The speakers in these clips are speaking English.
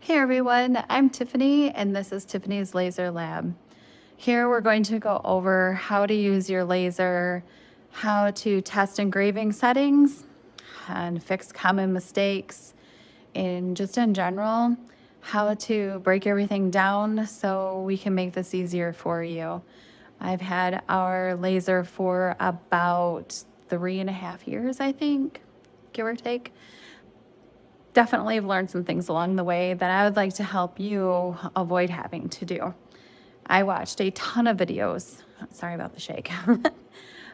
Hey everyone, I'm Tiffany and this is Tiffany's Laser Lab. Here we're going to go over how to use your laser, how to test engraving settings, and fix common mistakes, and just in general, how to break everything down so we can make this easier for you. I've had our laser for about 3.5 years, I think, give or take. Definitely have learned some things along the way that I would like to help you avoid having to do. I watched a ton of videos. Sorry about the shake.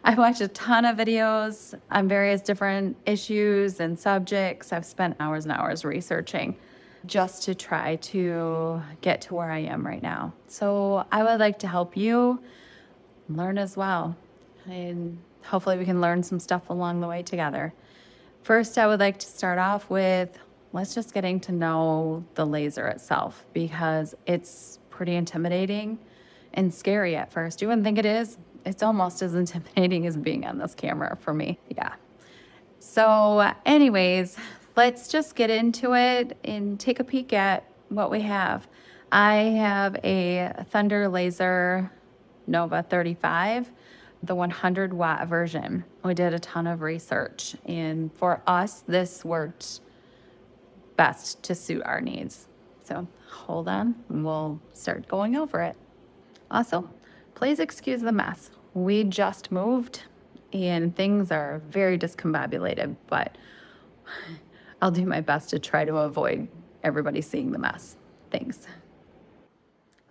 I watched a ton of videos on various different issues and subjects. I've spent hours and hours researching just to try to get to where I am right now. So I would like to help you learn as well. And hopefully we can learn some stuff along the way together. First, I would like to start off with let's just getting to know the laser itself because it's pretty intimidating and scary at first. You wouldn't think it is. It's almost as intimidating as being on this camera for me. Yeah. So anyways, let's just get into it and take a peek at what we have. I have a Thunder Laser Nova 35, the 100-watt version. We did a ton of research, and for us, this worked best to suit our needs. So hold on, and we'll start going over it. Also, please excuse the mess. We just moved, and things are very discombobulated, but I'll do my best to try to avoid everybody seeing the mess. Thanks.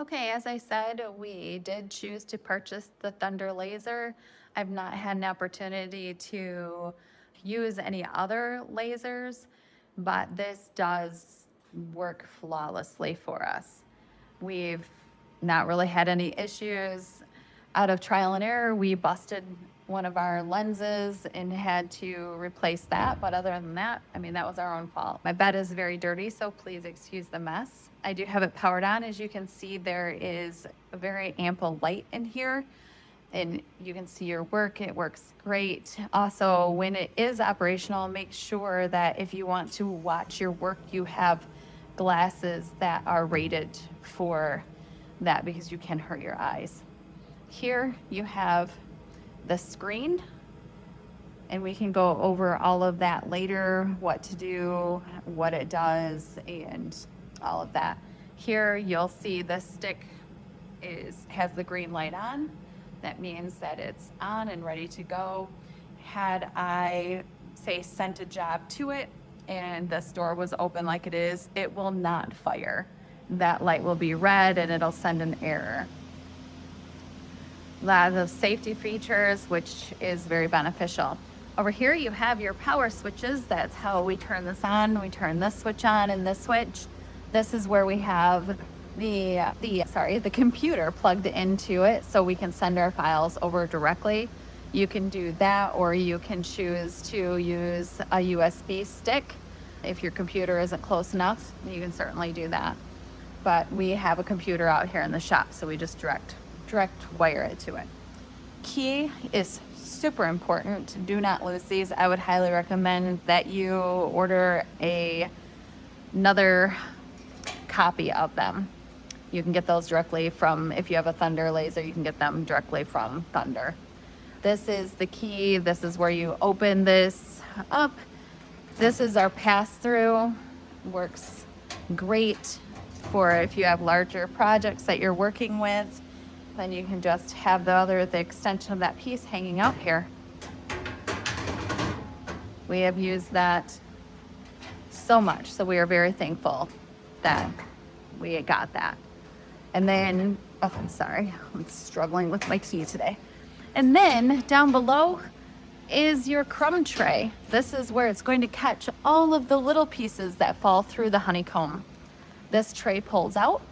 Okay, as I said, we did choose to purchase the Thunder Laser. I've not had an opportunity to use any other lasers, but this does work flawlessly for us. We've not really had any issues. Out of trial and error, we busted one of our lenses and had to replace that. But other than that, that was our own fault. My bed is very dirty, so please excuse the mess. I do have it powered on. As you can see, there is a very ample light in here, and you can see your work. It works great. Also, when it is operational, make sure that if you want to watch your work, you have glasses that are rated for that because you can hurt your eyes. Here you have the screen, and we can go over all of that later, what to do, what it does, and all of that. Here you'll see the stick has the green light on. That means that it's on and ready to go. Had I, say, sent a job to it and this door was open like it is, it will not fire. That light will be red and it'll send an error. A lot of safety features, which is very beneficial. Over here you have your power switches. That's how we turn this on. We turn this switch on and this switch. This is where we have the computer plugged into it so we can send our files over directly. You can do that, or you can choose to use a USB stick. If your computer isn't close enough, you can certainly do that. But we have a computer out here in the shop, so we just direct wire it to it. Key is super important. Do not lose these. I would highly recommend that you order another copy of them. You can get those directly from, if you have a Thunder laser, you can get them directly from Thunder. This is the key. This is where you open this up. This is our pass-through. Works great for if you have larger projects that you're working with. Then you can just have the extension of that piece hanging out here. We have used that so much, so we are very thankful that we got that. And then, I'm sorry, I'm struggling with my key today. And then down below is your crumb tray. This is where it's going to catch all of the little pieces that fall through the honeycomb. This tray pulls out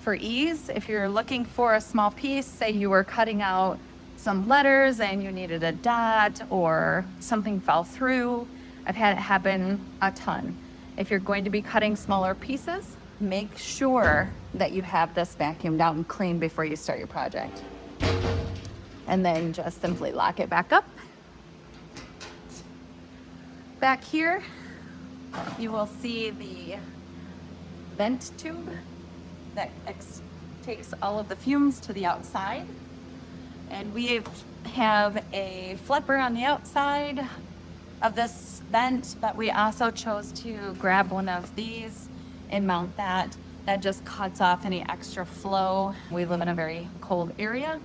for ease. If you're looking for a small piece, say you were cutting out some letters and you needed a dot or something fell through, I've had it happen a ton. If you're going to be cutting smaller pieces, make sure that you have this vacuumed out and cleaned before you start your project. And then just simply lock it back up. Back here, you will see the vent tube that takes all of the fumes to the outside. And we have a flipper on the outside of this vent, but we also chose to grab one of these and mount that. That just cuts off any extra flow. We live in a very cold area.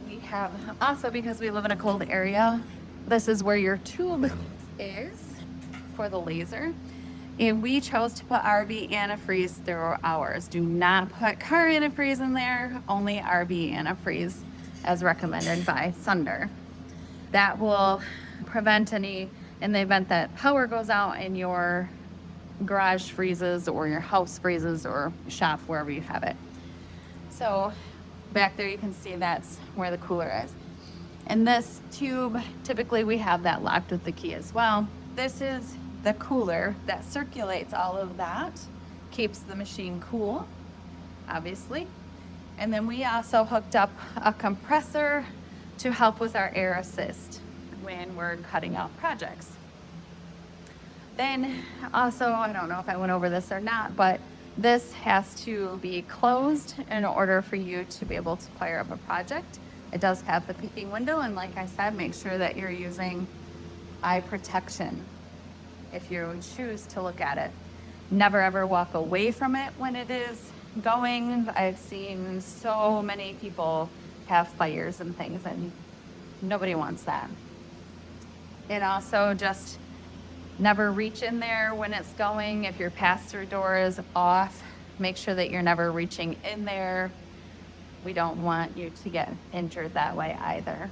We have also, because we live in a cold area, this is where your tube is for the laser. And we chose to put RV antifreeze through ours. Do not put car antifreeze in there, only RV antifreeze as recommended by Thunder. That will prevent any, in the event that power goes out and your garage freezes or your house freezes or shop, wherever you have it. So back there you can see that's where the cooler is. And this tube, typically we have that locked with the key as well. This is the cooler that circulates all of that, keeps the machine cool, obviously. And then we also hooked up a compressor to help with our air assist when we're cutting out projects. Then also, I don't know if I went over this or not, but this has to be closed in order for you to be able to fire up a project. It does have the peeking window, and like I said, make sure that you're using eye protection if you choose to look at it. Never ever walk away from it when it is going. I've seen so many people have fires and things, and nobody wants that. And also just never reach in there when it's going. If your pass-through door is off, make sure that you're never reaching in there. We don't want you to get injured that way either.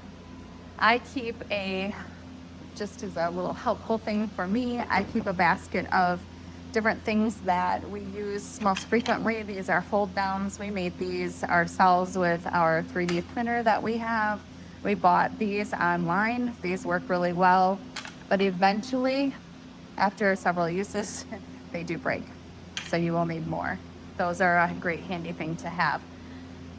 I keep just as a little helpful thing for me, I keep a basket of different things that we use most frequently. These are fold downs. We made these ourselves with our 3D printer that we have. We bought these online. These work really well, but eventually, after several uses, they do break. So you will need more. Those are a great handy thing to have.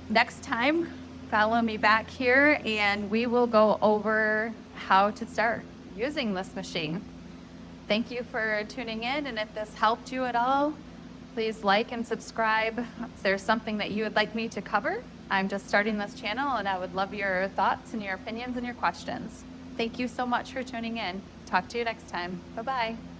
Next time, follow me back here and we will go over how to start using this machine. Thank you for tuning in, and if this helped you at all, please like and subscribe. If there's something that you would like me to cover, I'm just starting this channel and I would love your thoughts and your opinions and your questions. Thank you so much for tuning in. Talk to you next time. Bye-bye.